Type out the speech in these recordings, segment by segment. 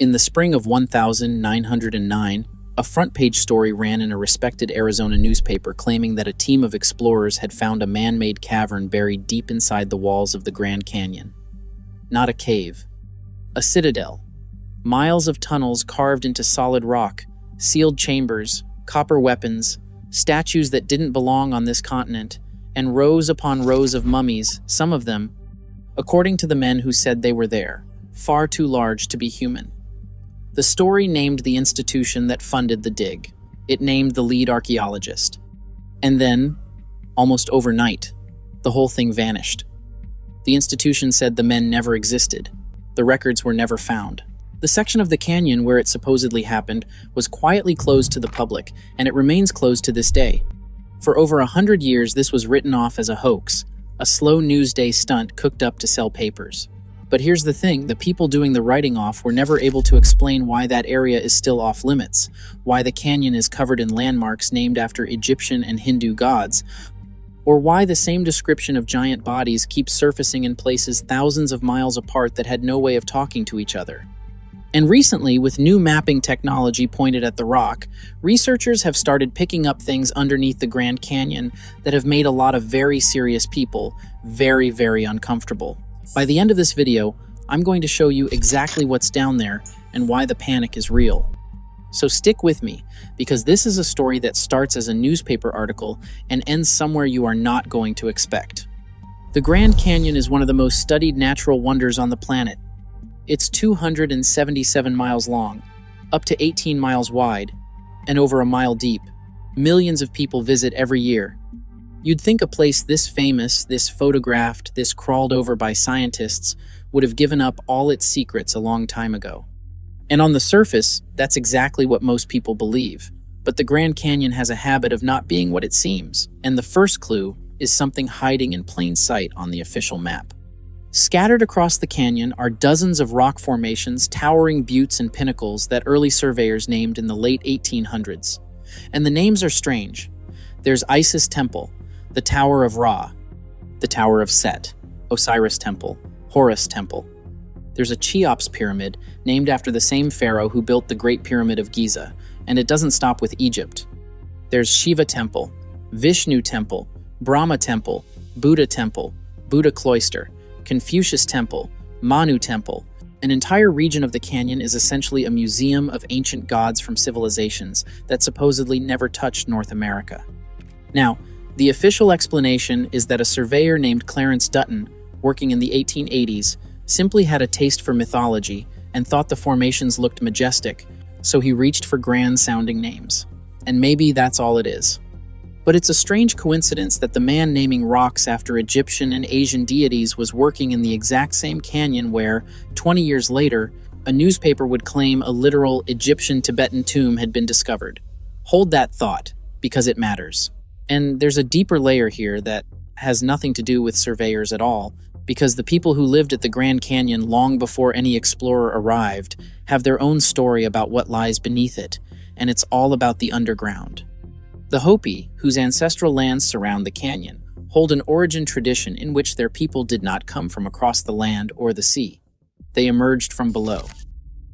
In the spring of 1909, a front-page story ran in a respected Arizona newspaper claiming that a team of explorers had found a man-made cavern buried deep inside the walls of the Grand Canyon. Not a cave, a citadel. Miles of tunnels carved into solid rock, sealed chambers, copper weapons, statues that didn't belong on this continent, and rows upon rows of mummies, some of them, according to the men who said they were there, far too large to be human. The story named the institution that funded the dig. It named the lead archaeologist. And then, almost overnight, the whole thing vanished. The institution said the men never existed. The records were never found. The section of the canyon where it supposedly happened was quietly closed to the public, and it remains closed to this day. For over 100 years, this was written off as a hoax, a slow news day stunt cooked up to sell papers. But here's the thing, the people doing the writing off were never able to explain why that area is still off limits, why the canyon is covered in landmarks named after Egyptian and Hindu gods, or why the same description of giant bodies keeps surfacing in places thousands of miles apart that had no way of talking to each other. And recently, with new mapping technology pointed at the rock, researchers have started picking up things underneath the Grand Canyon that have made a lot of very serious people very, very uncomfortable. By the end of this video, I'm going to show you exactly what's down there and why the panic is real. So stick with me, because this is a story that starts as a newspaper article and ends somewhere you are not going to expect. The Grand Canyon is one of the most studied natural wonders on the planet. It's 277 miles long, up to 18 miles wide, and over a mile deep. Millions of people visit every year. You'd think a place this famous, this photographed, this crawled over by scientists would have given up all its secrets a long time ago. And on the surface, that's exactly what most people believe. But the Grand Canyon has a habit of not being what it seems, and the first clue is something hiding in plain sight on the official map. Scattered across the canyon are dozens of rock formations, towering buttes and pinnacles that early surveyors named in the late 1800s. And the names are strange. There's Isis Temple, the Tower of Ra, the Tower of Set, Osiris Temple, Horus Temple. There's a Cheops Pyramid, named after the same pharaoh who built the Great Pyramid of Giza, and it doesn't stop with Egypt. There's Shiva Temple, Vishnu Temple, Brahma Temple, Buddha Temple, Buddha Cloister, Confucius Temple, Manu Temple. An entire region of the canyon is essentially a museum of ancient gods from civilizations that supposedly never touched North America. Now, the official explanation is that a surveyor named Clarence Dutton, working in the 1880s, simply had a taste for mythology and thought the formations looked majestic, so he reached for grand-sounding names. And maybe that's all it is. But it's a strange coincidence that the man naming rocks after Egyptian and Asian deities was working in the exact same canyon where, 20 years later, a newspaper would claim a literal Egyptian-Tibetan tomb had been discovered. Hold that thought, because it matters. And there's a deeper layer here that has nothing to do with surveyors at all, because the people who lived at the Grand Canyon long before any explorer arrived have their own story about what lies beneath it, and it's all about the underground. The Hopi, whose ancestral lands surround the canyon, hold an origin tradition in which their people did not come from across the land or the sea. They emerged from below.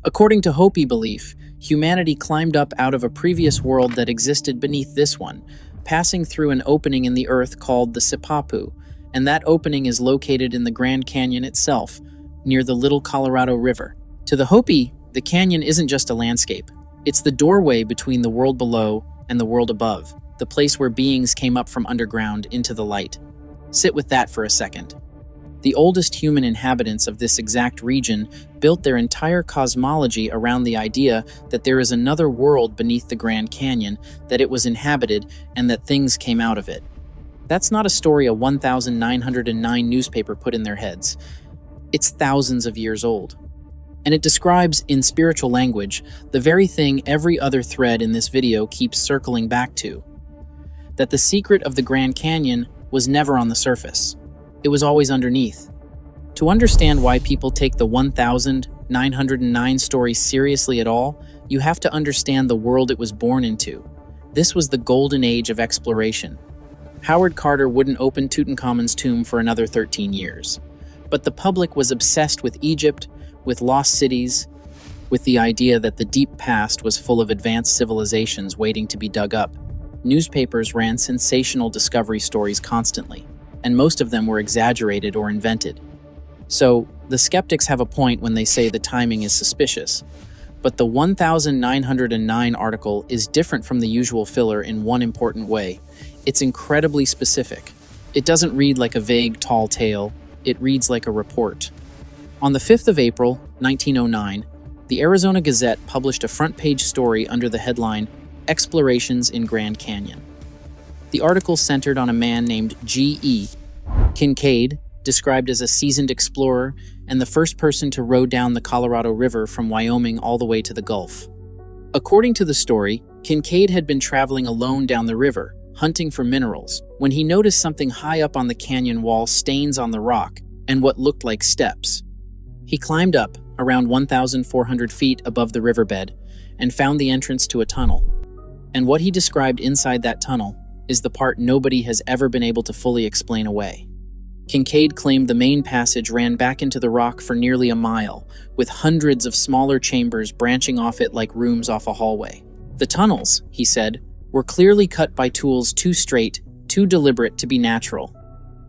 According to Hopi belief, humanity climbed up out of a previous world that existed beneath this one, passing through an opening in the earth called the Sipapu, and that opening is located in the Grand Canyon itself, near the Little Colorado River. To the Hopi, the canyon isn't just a landscape. It's the doorway between the world below and the world above, the place where beings came up from underground into the light. Sit with that for a second. The oldest human inhabitants of this exact region built their entire cosmology around the idea that there is another world beneath the Grand Canyon, that it was inhabited, and that things came out of it. That's not a story a 1909 newspaper put in their heads. It's thousands of years old. And it describes, in spiritual language, the very thing every other thread in this video keeps circling back to. That the secret of the Grand Canyon was never on the surface. It was always underneath. To understand why people take the 1909 story seriously at all, you have to understand the world it was born into. This was the golden age of exploration. Howard Carter wouldn't open Tutankhamun's tomb for another 13 years. But the public was obsessed with Egypt, with lost cities, with the idea that the deep past was full of advanced civilizations waiting to be dug up. Newspapers ran sensational discovery stories constantly, and most of them were exaggerated or invented. So, the skeptics have a point when they say the timing is suspicious. But the 1909 article is different from the usual filler in one important way. It's incredibly specific. It doesn't read like a vague, tall tale. It reads like a report. On the 5th of April, 1909, the Arizona Gazette published a front-page story under the headline, Explorations in Grand Canyon. The article centered on a man named G.E. Kincaid, described as a seasoned explorer and the first person to row down the Colorado River from Wyoming all the way to the Gulf. According to the story, Kincaid had been traveling alone down the river, hunting for minerals, when he noticed something high up on the canyon wall, stains on the rock, and what looked like steps. He climbed up, around 1,400 feet above the riverbed, and found the entrance to a tunnel. And what he described inside that tunnel is the part nobody has ever been able to fully explain away. Kincaid claimed the main passage ran back into the rock for nearly a mile, with hundreds of smaller chambers branching off it like rooms off a hallway. The tunnels, he said, were clearly cut by tools too straight, too deliberate to be natural.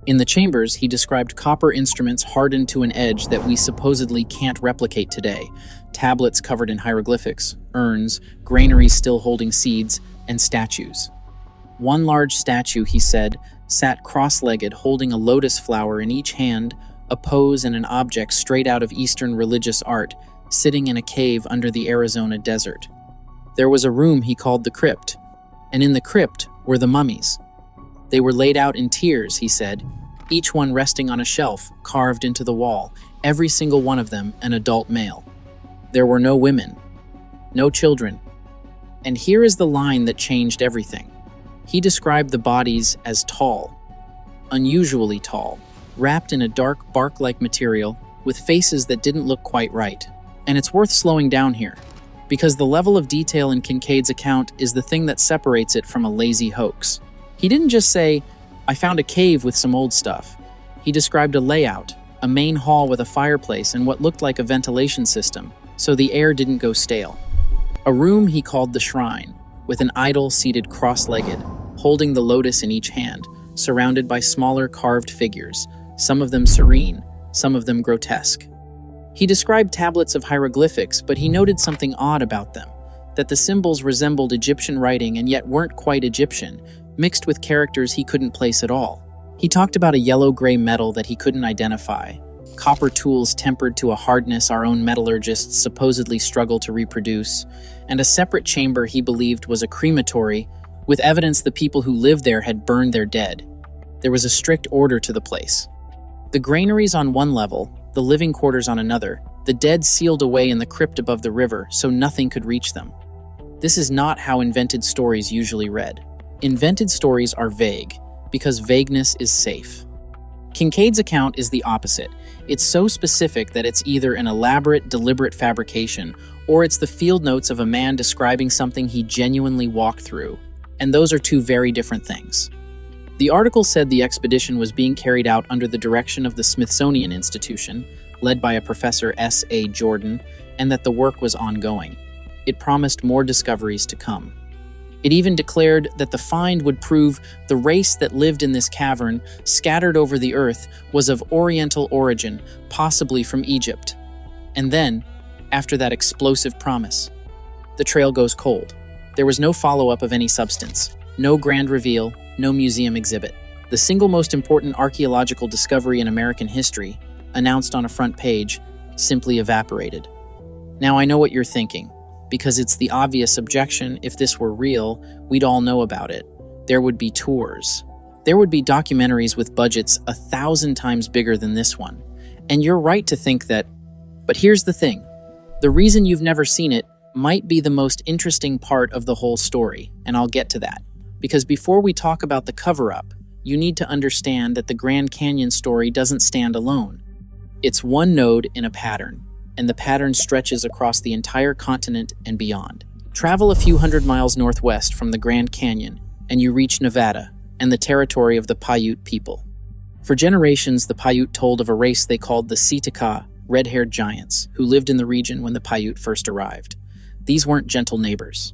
In the chambers, he described copper instruments hardened to an edge that we supposedly can't replicate today, tablets covered in hieroglyphics, urns, granaries still holding seeds, and statues. One large statue, he said, sat cross-legged holding a lotus flower in each hand, a pose and an object straight out of Eastern religious art, sitting in a cave under the Arizona desert. There was a room he called the crypt, and in the crypt were the mummies. They were laid out in tiers, he said, each one resting on a shelf carved into the wall, every single one of them an adult male. There were no women, no children. And here is the line that changed everything. He described the bodies as tall, unusually tall, wrapped in a dark bark-like material with faces that didn't look quite right. And it's worth slowing down here, because the level of detail in Kincaid's account is the thing that separates it from a lazy hoax. He didn't just say, "I found a cave with some old stuff." He described a layout, a main hall with a fireplace and what looked like a ventilation system, so the air didn't go stale. A room he called the shrine, with an idol seated cross-legged, holding the lotus in each hand, surrounded by smaller carved figures, some of them serene, some of them grotesque. He described tablets of hieroglyphics, but he noted something odd about them, that the symbols resembled Egyptian writing and yet weren't quite Egyptian, mixed with characters he couldn't place at all. He talked about a yellow-gray metal that he couldn't identify, copper tools tempered to a hardness our own metallurgists supposedly struggle to reproduce, and a separate chamber he believed was a crematory, with evidence the people who lived there had burned their dead. There was a strict order to the place. The granaries on one level, the living quarters on another, the dead sealed away in the crypt above the river so nothing could reach them. This is not how invented stories usually read. Invented stories are vague, because vagueness is safe. Kincaid's account is the opposite. It's so specific that it's either an elaborate, deliberate fabrication, or it's the field notes of a man describing something he genuinely walked through. And those are two very different things. The article said the expedition was being carried out under the direction of the Smithsonian Institution, led by a Professor S.A. Jordan, and that the work was ongoing. It promised more discoveries to come. It even declared that the find would prove the race that lived in this cavern, scattered over the earth, was of Oriental origin, possibly from Egypt. And then, after that explosive promise, the trail goes cold. There was no follow-up of any substance, no grand reveal, no museum exhibit. The single most important archaeological discovery in American history, announced on a front page, simply evaporated. Now I know what you're thinking. Because it's the obvious objection, if this were real, we'd all know about it. There would be tours. There would be documentaries with budgets 1,000 times bigger than this one. And you're right to think that. But here's the thing. The reason you've never seen it might be the most interesting part of the whole story, and I'll get to that. Because before we talk about the cover-up, you need to understand that the Grand Canyon story doesn't stand alone. It's one node in a pattern, and the pattern stretches across the entire continent and beyond. Travel a few hundred miles northwest from the Grand Canyon, and you reach Nevada and the territory of the Paiute people. For generations, the Paiute told of a race they called the Citadel, red-haired giants who lived in the region when the Paiute first arrived. These weren't gentle neighbors.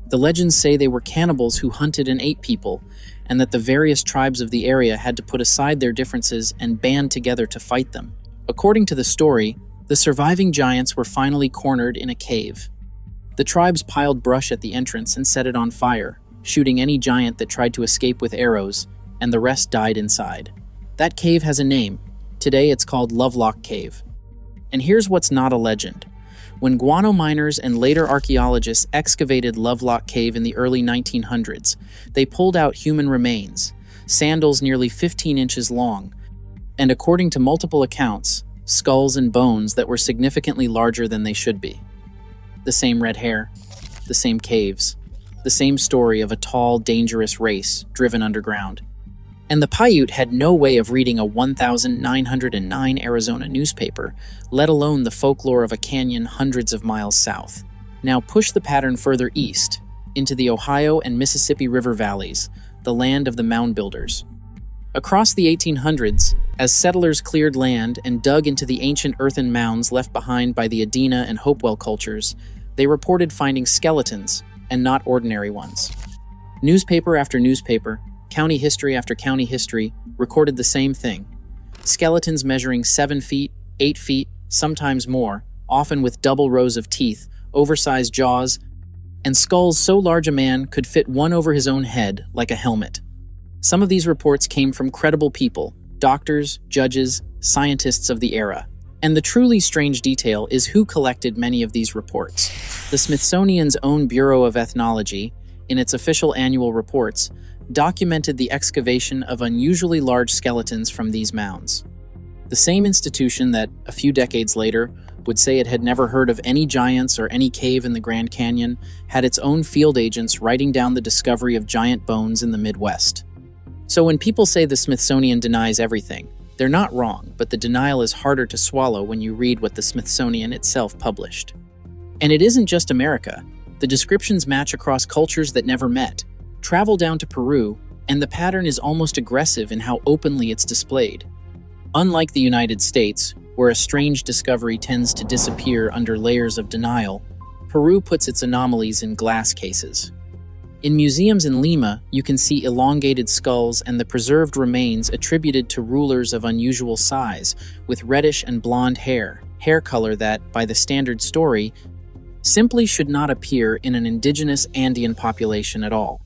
The legends say they were cannibals who hunted and ate people, and that the various tribes of the area had to put aside their differences and band together to fight them. According to the story, the surviving giants were finally cornered in a cave. The tribes piled brush at the entrance and set it on fire, shooting any giant that tried to escape with arrows, and the rest died inside. That cave has a name. Today it's called Lovelock Cave. And here's what's not a legend. When guano miners and later archaeologists excavated Lovelock Cave in the early 1900s, they pulled out human remains, sandals nearly 15 inches long, and according to multiple accounts, skulls and bones that were significantly larger than they should be. The same red hair, the same caves, the same story of a tall, dangerous race driven underground. And the Paiute had no way of reading a 1909 Arizona newspaper, let alone the folklore of a canyon hundreds of miles south. Now push the pattern further east, into the Ohio and Mississippi River valleys, the land of the mound builders. Across the 1800s, as settlers cleared land and dug into the ancient earthen mounds left behind by the Adena and Hopewell cultures, they reported finding skeletons, and not ordinary ones. Newspaper after newspaper, county history after county history recorded the same thing. Skeletons measuring 7 feet, 8 feet, sometimes more, often with double rows of teeth, oversized jaws, and skulls so large a man could fit one over his own head like a helmet. Some of these reports came from credible people, doctors, judges, scientists of the era. And the truly strange detail is who collected many of these reports. The Smithsonian's own Bureau of Ethnology, in its official annual reports, documented the excavation of unusually large skeletons from these mounds. The same institution that, a few decades later, would say it had never heard of any giants or any cave in the Grand Canyon, had its own field agents writing down the discovery of giant bones in the Midwest. So when people say the Smithsonian denies everything, they're not wrong, but the denial is harder to swallow when you read what the Smithsonian itself published. And it isn't just America. The descriptions match across cultures that never met. Travel down to Peru, and the pattern is almost aggressive in how openly it's displayed. Unlike the United States, where a strange discovery tends to disappear under layers of denial, Peru puts its anomalies in glass cases. In museums in Lima, you can see elongated skulls and the preserved remains attributed to rulers of unusual size, with reddish and blonde hair color that, by the standard story, simply should not appear in an indigenous Andean population at all.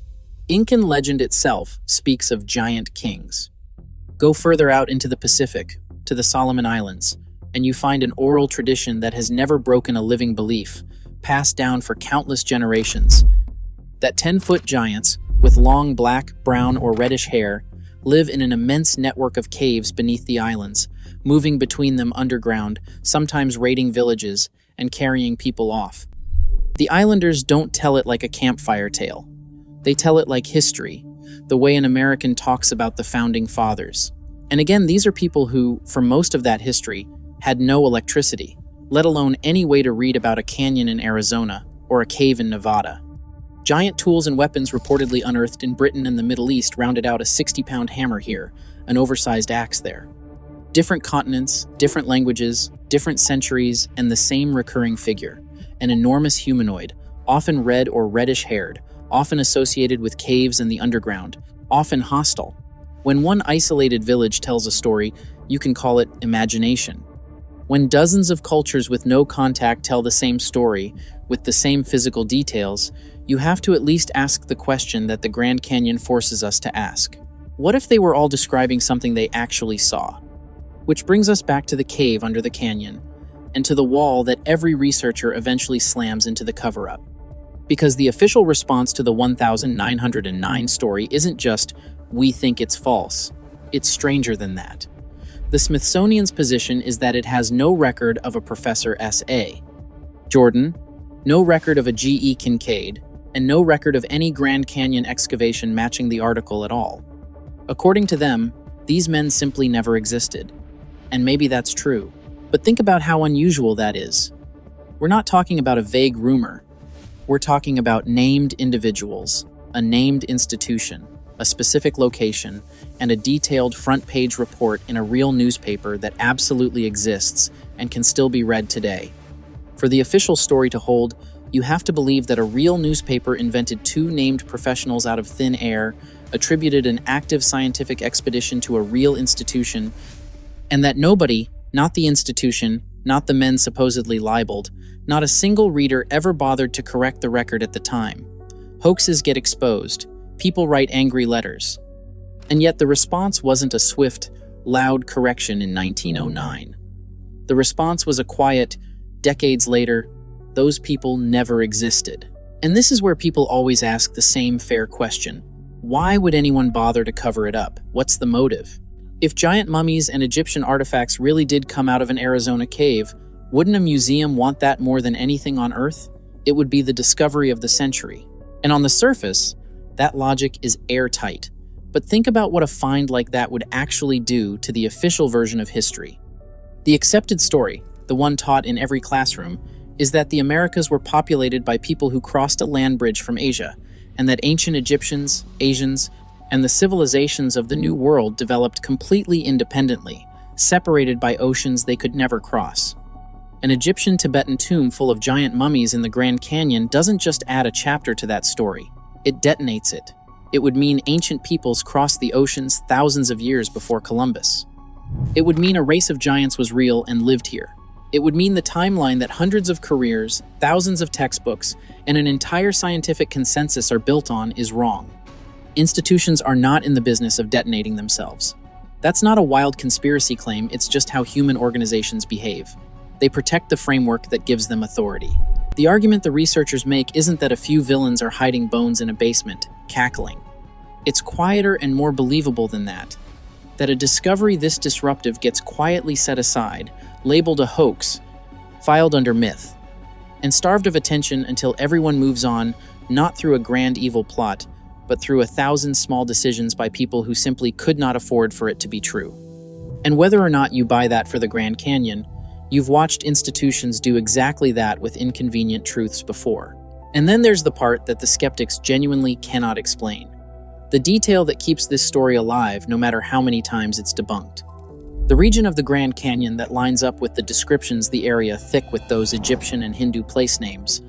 Incan legend itself speaks of giant kings. Go further out into the Pacific, to the Solomon Islands, and you find an oral tradition that has never broken a living belief, passed down for countless generations, that 10-foot giants, with long black, brown, or reddish hair, live in an immense network of caves beneath the islands, moving between them underground, sometimes raiding villages and carrying people off. The islanders don't tell it like a campfire tale. They tell it like history, the way an American talks about the founding fathers. And again, these are people who, for most of that history, had no electricity, let alone any way to read about a canyon in Arizona or a cave in Nevada. Giant tools and weapons reportedly unearthed in Britain and the Middle East rounded out a 60-pound hammer here, an oversized axe there. Different continents, different languages, different centuries, and the same recurring figure, an enormous humanoid, often red or reddish-haired, often associated with caves and the underground, often hostile. When one isolated village tells a story, you can call it imagination. When dozens of cultures with no contact tell the same story, with the same physical details, you have to at least ask the question that the Grand Canyon forces us to ask. What if they were all describing something they actually saw? Which brings us back to the cave under the canyon, and to the wall that every researcher eventually slams into the cover-up. Because the official response to the 1909 story isn't just, "We think it's false." It's stranger than that. The Smithsonian's position is that it has no record of a Professor S.A. Jordan, no record of a G.E. Kincaid, and no record of any Grand Canyon excavation matching the article at all. According to them, these men simply never existed. And maybe that's true. But think about how unusual that is. We're not talking about a vague rumor. We're talking about named individuals, a named institution, a specific location, and a detailed front-page report in a real newspaper that absolutely exists and can still be read today. For the official story to hold, you have to believe that a real newspaper invented two named professionals out of thin air, attributed an active scientific expedition to a real institution, and that nobody, not the institution, not the men supposedly libeled, not a single reader ever bothered to correct the record at the time. Hoaxes get exposed. People write angry letters. And yet the response wasn't a swift, loud correction in 1909. The response was a quiet, decades later, those people never existed. And this is where people always ask the same fair question. Why would anyone bother to cover it up? What's the motive? If giant mummies and Egyptian artifacts really did come out of an Arizona cave, wouldn't a museum want that more than anything on Earth? It would be the discovery of the century. And on the surface, that logic is airtight. But think about what a find like that would actually do to the official version of history. The accepted story, the one taught in every classroom, is that the Americas were populated by people who crossed a land bridge from Asia, and that ancient Egyptians, Asians, and the civilizations of the New World developed completely independently, separated by oceans they could never cross. An Egyptian-Tibetan tomb full of giant mummies in the Grand Canyon doesn't just add a chapter to that story, it detonates it. It would mean ancient peoples crossed the oceans thousands of years before Columbus. It would mean a race of giants was real and lived here. It would mean the timeline that hundreds of careers, thousands of textbooks, and an entire scientific consensus are built on is wrong. Institutions are not in the business of detonating themselves. That's not a wild conspiracy claim, it's just how human organizations behave. They protect the framework that gives them authority. The argument the researchers make isn't that a few villains are hiding bones in a basement, cackling. It's quieter and more believable than that. That a discovery this disruptive gets quietly set aside, labeled a hoax, filed under myth, and starved of attention until everyone moves on, not through a grand evil plot, but through 1,000 small decisions by people who simply could not afford for it to be true. And whether or not you buy that for the Grand Canyon, you've watched institutions do exactly that with inconvenient truths before. And then there's the part that the skeptics genuinely cannot explain. The detail that keeps this story alive no matter how many times it's debunked. The region of the Grand Canyon that lines up with the descriptions the area thick with those Egyptian and Hindu place names,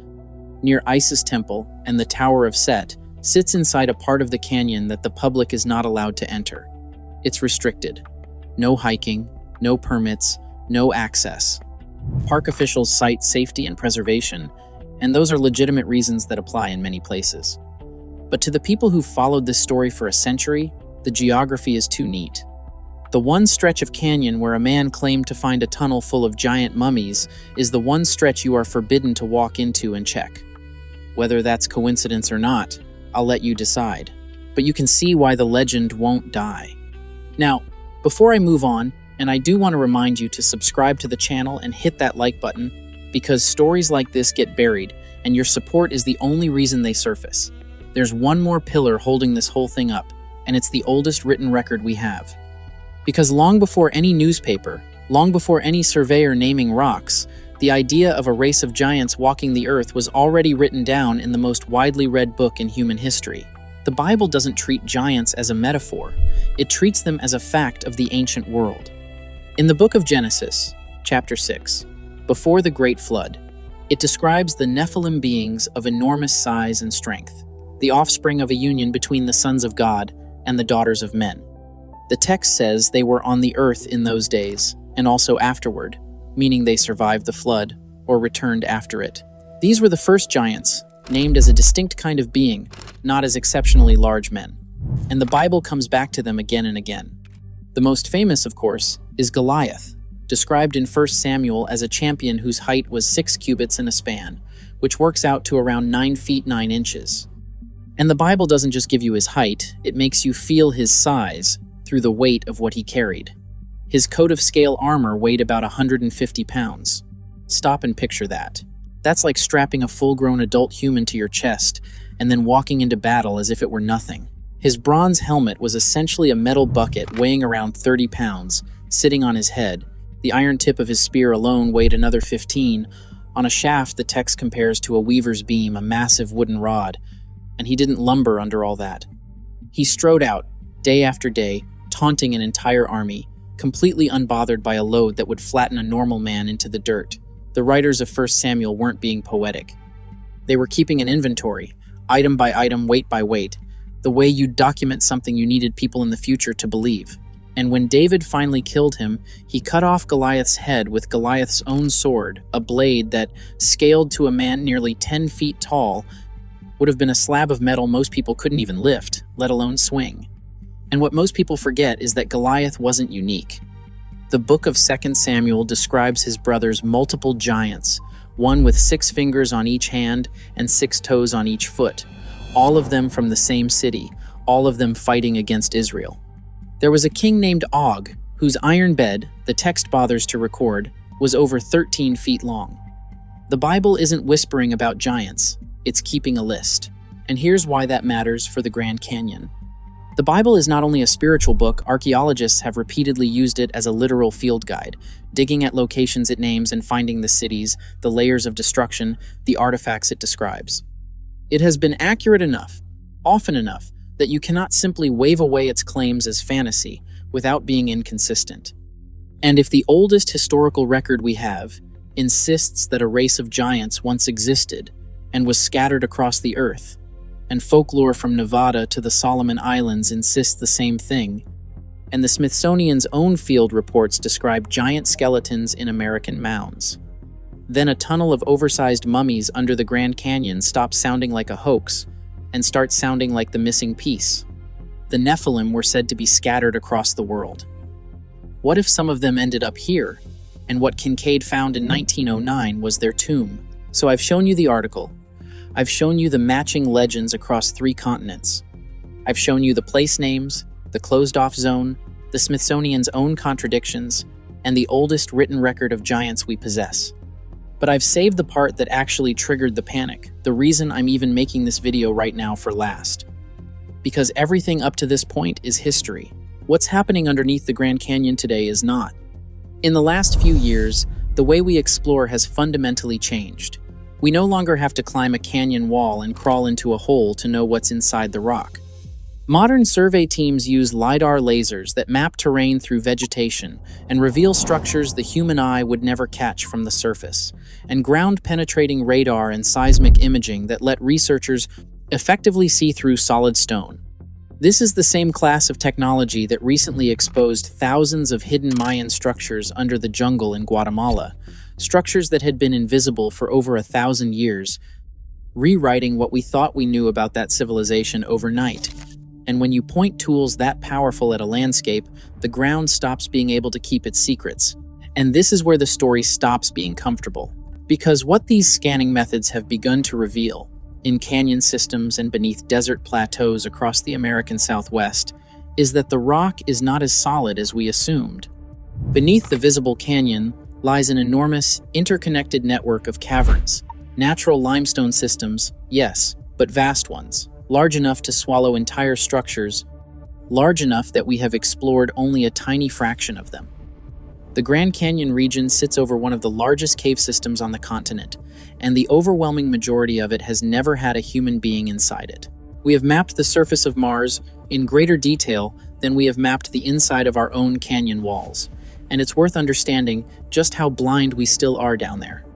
near Isis Temple and the Tower of Set, sits inside a part of the canyon that the public is not allowed to enter. It's restricted. No hiking, no permits, no access. Park officials cite safety and preservation, and those are legitimate reasons that apply in many places. But to the people who've followed this story for a century, the geography is too neat. The one stretch of canyon where a man claimed to find a tunnel full of giant mummies is the one stretch you are forbidden to walk into and check. Whether that's coincidence or not, I'll let you decide. But you can see why the legend won't die. Now, before I move on, and I do want to remind you to subscribe to the channel and hit that like button, because stories like this get buried, and your support is the only reason they surface. There's one more pillar holding this whole thing up, and it's the oldest written record we have. Because long before any newspaper, long before any surveyor naming rocks, the idea of a race of giants walking the earth was already written down in the most widely read book in human history. The Bible doesn't treat giants as a metaphor, it treats them as a fact of the ancient world. In the book of Genesis, chapter 6, before the Great Flood, it describes the Nephilim beings of enormous size and strength, the offspring of a union between the sons of God and the daughters of men. The text says they were on the earth in those days, and also afterward, meaning they survived the flood or returned after it. These were the first giants, named as a distinct kind of being, not as exceptionally large men. And the Bible comes back to them again and again. The most famous, of course, is Goliath, described in 1 Samuel as a champion whose height was 6 cubits and a span, which works out to around 9 feet 9 inches. And the Bible doesn't just give you his height, it makes you feel his size through the weight of what he carried. His coat of scale armor weighed about 150 pounds. Stop and picture that. That's like strapping a full-grown adult human to your chest and then walking into battle as if it were nothing. His bronze helmet was essentially a metal bucket weighing around 30 pounds, sitting on his head. The iron tip of his spear alone weighed another 15. On a shaft, the text compares to a weaver's beam, a massive wooden rod, and he didn't lumber under all that. He strode out, day after day, taunting an entire army, completely unbothered by a load that would flatten a normal man into the dirt. The writers of 1 Samuel weren't being poetic. They were keeping an inventory, item by item, weight by weight, the way you document something you needed people in the future to believe. And when David finally killed him, he cut off Goliath's head with Goliath's own sword, a blade that, scaled to a man nearly 10 feet tall, would have been a slab of metal most people couldn't even lift, let alone swing. And what most people forget is that Goliath wasn't unique. The book of 2 Samuel describes his brother's multiple giants, one with 6 fingers on each hand and 6 toes on each foot, all of them from the same city, all of them fighting against Israel. There was a king named Og, whose iron bed, the text bothers to record, was over 13 feet long. The Bible isn't whispering about giants, it's keeping a list. And here's why that matters for the Grand Canyon. The Bible is not only a spiritual book, archaeologists have repeatedly used it as a literal field guide, digging at locations it names and finding the cities, the layers of destruction, the artifacts it describes. It has been accurate enough, often enough, that you cannot simply wave away its claims as fantasy without being inconsistent. And if the oldest historical record we have insists that a race of giants once existed and was scattered across the earth, and folklore from Nevada to the Solomon Islands insists the same thing, and the Smithsonian's own field reports describe giant skeletons in American mounds, then a tunnel of oversized mummies under the Grand Canyon stops sounding like a hoax and starts sounding like the missing piece. The Nephilim were said to be scattered across the world. What if some of them ended up here, and what Kincaid found in 1909 was their tomb? So I've shown you the article. I've shown you the matching legends across 3 continents. I've shown you the place names, the closed-off zone, the Smithsonian's own contradictions, and the oldest written record of giants we possess. But I've saved the part that actually triggered the panic, the reason I'm even making this video right now, for last. Because everything up to this point is history. What's happening underneath the Grand Canyon today is not. In the last few years, the way we explore has fundamentally changed. We no longer have to climb a canyon wall and crawl into a hole to know what's inside the rock. Modern survey teams use LiDAR lasers that map terrain through vegetation and reveal structures the human eye would never catch from the surface, and ground-penetrating radar and seismic imaging that let researchers effectively see through solid stone. This is the same class of technology that recently exposed thousands of hidden Mayan structures under the jungle in Guatemala, structures that had been invisible for over 1,000 years, rewriting what we thought we knew about that civilization overnight. And when you point tools that powerful at a landscape, the ground stops being able to keep its secrets. And this is where the story stops being comfortable. Because what these scanning methods have begun to reveal, in canyon systems and beneath desert plateaus across the American Southwest, is that the rock is not as solid as we assumed. Beneath the visible canyon lies an enormous, interconnected network of caverns. Natural limestone systems, yes, but vast ones. Large enough to swallow entire structures, large enough that we have explored only a tiny fraction of them. The Grand Canyon region sits over one of the largest cave systems on the continent, and the overwhelming majority of it has never had a human being inside it. We have mapped the surface of Mars in greater detail than we have mapped the inside of our own canyon walls, and it's worth understanding just how blind we still are down there.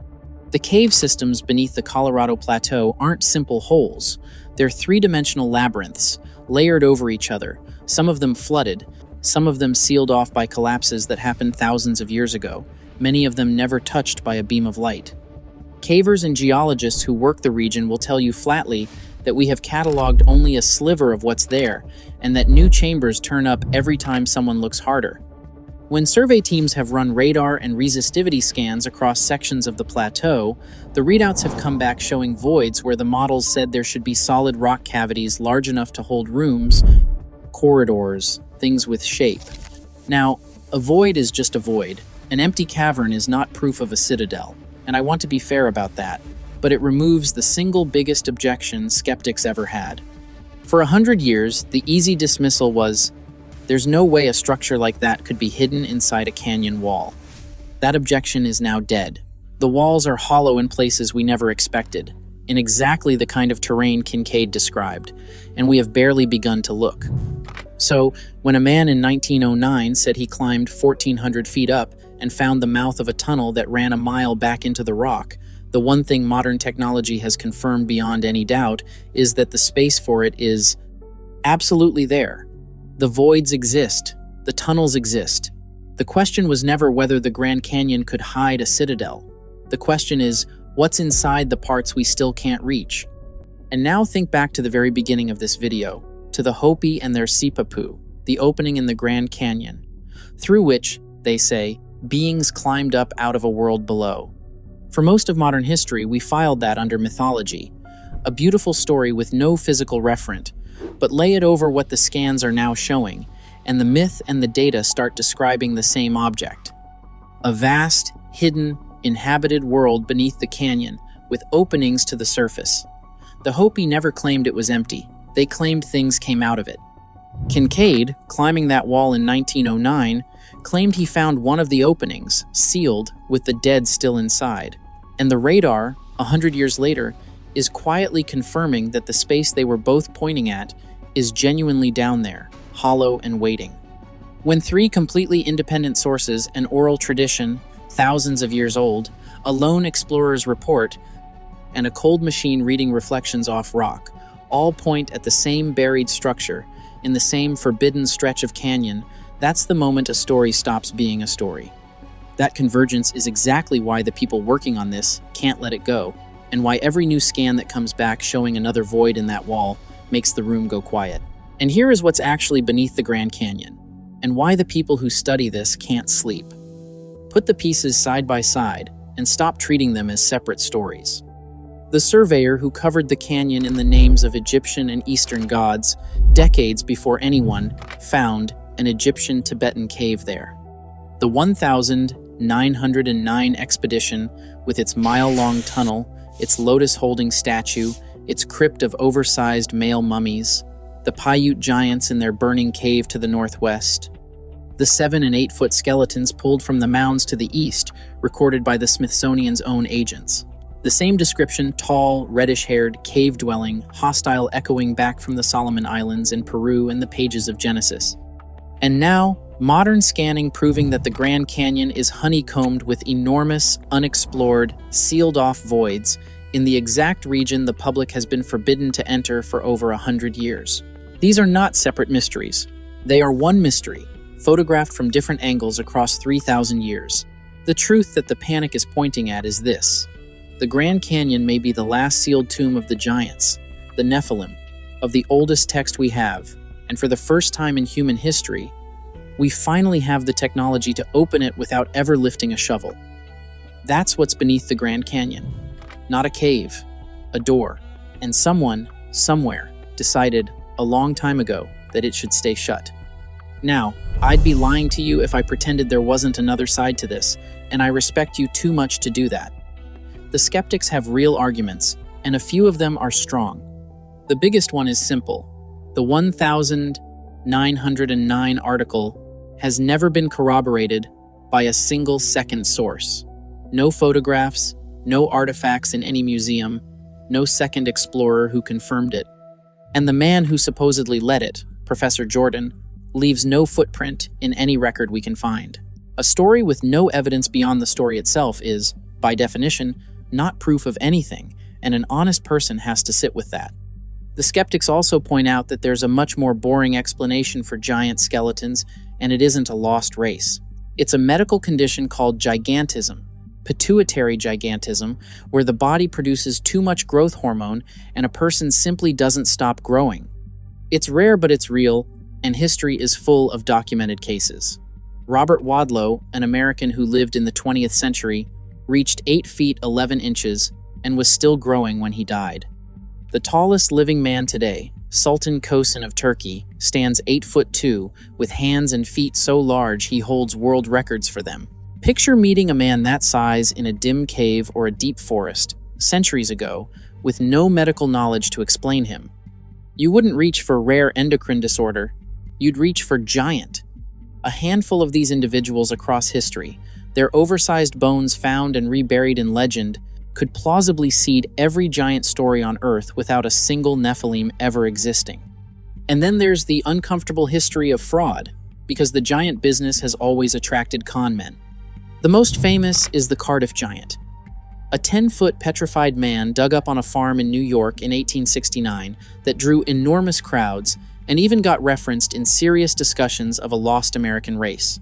The cave systems beneath the Colorado Plateau aren't simple holes. They're 3-dimensional labyrinths, layered over each other, some of them flooded, some of them sealed off by collapses that happened thousands of years ago, many of them never touched by a beam of light. Cavers and geologists who work the region will tell you flatly that we have cataloged only a sliver of what's there, and that new chambers turn up every time someone looks harder. When survey teams have run radar and resistivity scans across sections of the plateau, the readouts have come back showing voids where the models said there should be solid rock cavities large enough to hold rooms, corridors, things with shape. Now, a void is just a void. An empty cavern is not proof of a citadel, and I want to be fair about that, but it removes the single biggest objection skeptics ever had. For 100 years, the easy dismissal was, there's no way a structure like that could be hidden inside a canyon wall. That objection is now dead. The walls are hollow in places we never expected, in exactly the kind of terrain Kincaid described, and we have barely begun to look. So, when a man in 1909 said he climbed 1,400 feet up and found the mouth of a tunnel that ran a mile back into the rock, the one thing modern technology has confirmed beyond any doubt is that the space for it is absolutely there. The voids exist. The tunnels exist. The question was never whether the Grand Canyon could hide a citadel. The question is, what's inside the parts we still can't reach? And now think back to the very beginning of this video, to the Hopi and their Sipapu, the opening in the Grand Canyon, through which, they say, beings climbed up out of a world below. For most of modern history, we filed that under mythology, a beautiful story with no physical referent, but lay it over what the scans are now showing, and the myth and the data start describing the same object. A vast, hidden, inhabited world beneath the canyon, with openings to the surface. The Hopi never claimed it was empty. They claimed things came out of it. Kincaid, climbing that wall in 1909, claimed he found one of the openings, sealed, with the dead still inside. And the radar, 100 years later, is quietly confirming that the space they were both pointing at is genuinely down there, hollow and waiting. When three completely independent sources, an oral tradition, thousands of years old, a lone explorer's report, and a cold machine reading reflections off rock, all point at the same buried structure, in the same forbidden stretch of canyon, that's the moment a story stops being a story. That convergence is exactly why the people working on this can't let it go, and why every new scan that comes back showing another void in that wall makes the room go quiet. And here is what's actually beneath the Grand Canyon, and why the people who study this can't sleep. Put the pieces side by side, and stop treating them as separate stories. The surveyor who covered the canyon in the names of Egyptian and Eastern gods, decades before anyone found an Egyptian-Tibetan cave there. The 1909 expedition, with its mile-long tunnel, its lotus-holding statue, its crypt of oversized male mummies, the Paiute giants in their burning cave to the northwest, the 7- and 8-foot skeletons pulled from the mounds to the east, recorded by the Smithsonian's own agents. The same description, tall, reddish-haired, cave-dwelling, hostile, echoing back from the Solomon Islands in Peru and the pages of Genesis. And now, modern scanning proving that the Grand Canyon is honeycombed with enormous, unexplored, sealed-off voids in the exact region the public has been forbidden to enter for over 100 years. These are not separate mysteries. They are one mystery, photographed from different angles across 3,000 years. The truth that the panic is pointing at is this. The Grand Canyon may be the last sealed tomb of the giants, the Nephilim, of the oldest text we have, and for the first time in human history, we finally have the technology to open it without ever lifting a shovel. That's what's beneath the Grand Canyon. Not a cave, a door, and someone, somewhere, decided a long time ago that it should stay shut. Now, I'd be lying to you if I pretended there wasn't another side to this, and I respect you too much to do that. The skeptics have real arguments, and a few of them are strong. The biggest one is simple. The 1909 article has never been corroborated by a single second source. No photographs, no artifacts in any museum, no second explorer who confirmed it. And the man who supposedly led it, Professor Jordan, leaves no footprint in any record we can find. A story with no evidence beyond the story itself is, by definition, not proof of anything, and an honest person has to sit with that. The skeptics also point out that there's a much more boring explanation for giant skeletons, and it isn't a lost race. It's a medical condition called gigantism, pituitary gigantism, where the body produces too much growth hormone and a person simply doesn't stop growing. It's rare, but it's real, and history is full of documented cases. Robert Wadlow, an American who lived in the 20th century, reached 8 feet 11 inches and was still growing when he died. The tallest living man today, Sultan Kosin of Turkey, stands 8'2", with hands and feet so large he holds world records for them. Picture meeting a man that size in a dim cave or a deep forest, centuries ago, with no medical knowledge to explain him. You wouldn't reach for rare endocrine disorder, you'd reach for giant. A handful of these individuals across history, their oversized bones found and reburied in legend, could plausibly seed every giant story on Earth without a single Nephilim ever existing. And then there's the uncomfortable history of fraud, because the giant business has always attracted con men. The most famous is the Cardiff Giant, a 10-foot petrified man dug up on a farm in New York in 1869 that drew enormous crowds and even got referenced in serious discussions of a lost American race.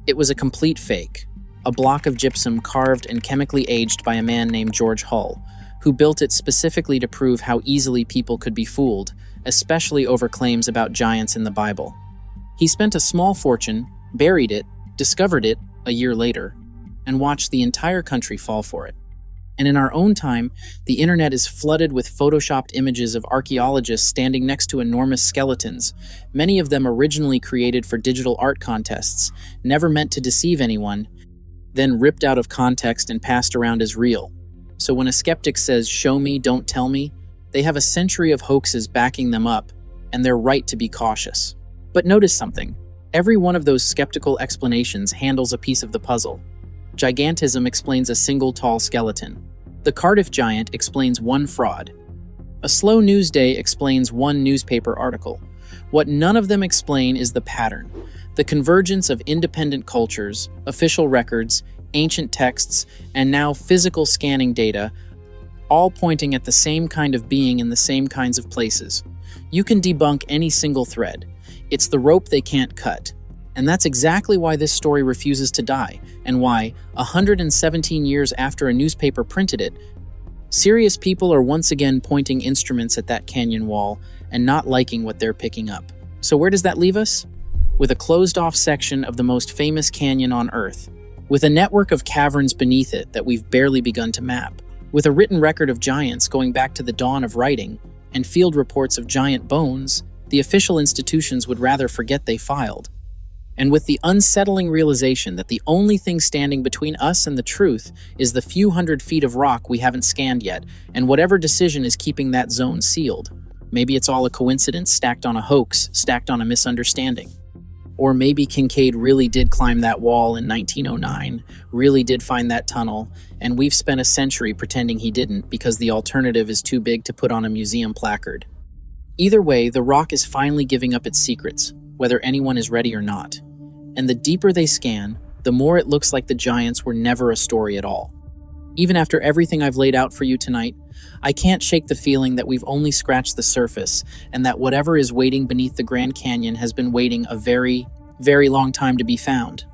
It was a complete fake, a block of gypsum carved and chemically aged by a man named George Hull, who built it specifically to prove how easily people could be fooled, especially over claims about giants in the Bible. He spent a small fortune, buried it, discovered it a year later, and watched the entire country fall for it. And in our own time, the internet is flooded with photoshopped images of archaeologists standing next to enormous skeletons, many of them originally created for digital art contests, never meant to deceive anyone, then ripped out of context and passed around as real. So when a skeptic says, "Show me, don't tell me," they have a century of hoaxes backing them up, and they're right to be cautious. But notice something. Every one of those skeptical explanations handles a piece of the puzzle. Gigantism explains a single tall skeleton. The Cardiff Giant explains one fraud. A slow news day explains one newspaper article. What none of them explain is the pattern, the convergence of independent cultures, official records, ancient texts, and now physical scanning data, all pointing at the same kind of being in the same kinds of places. You can debunk any single thread. It's the rope they can't cut. And that's exactly why this story refuses to die, and why, 117 years after a newspaper printed it, serious people are once again pointing instruments at that canyon wall and not liking what they're picking up. So where does that leave us? With a closed-off section of the most famous canyon on Earth, with a network of caverns beneath it that we've barely begun to map, with a written record of giants going back to the dawn of writing, and field reports of giant bones, the official institutions would rather forget they filed. And with the unsettling realization that the only thing standing between us and the truth is the few hundred feet of rock we haven't scanned yet, and whatever decision is keeping that zone sealed. Maybe it's all a coincidence stacked on a hoax, stacked on a misunderstanding. Or maybe Kincaid really did climb that wall in 1909, really did find that tunnel, and we've spent a century pretending he didn't because the alternative is too big to put on a museum placard. Either way, the rock is finally giving up its secrets, whether anyone is ready or not. And the deeper they scan, the more it looks like the giants were never a story at all. Even after everything I've laid out for you tonight, I can't shake the feeling that we've only scratched the surface, and that whatever is waiting beneath the Grand Canyon has been waiting a very, very long time to be found.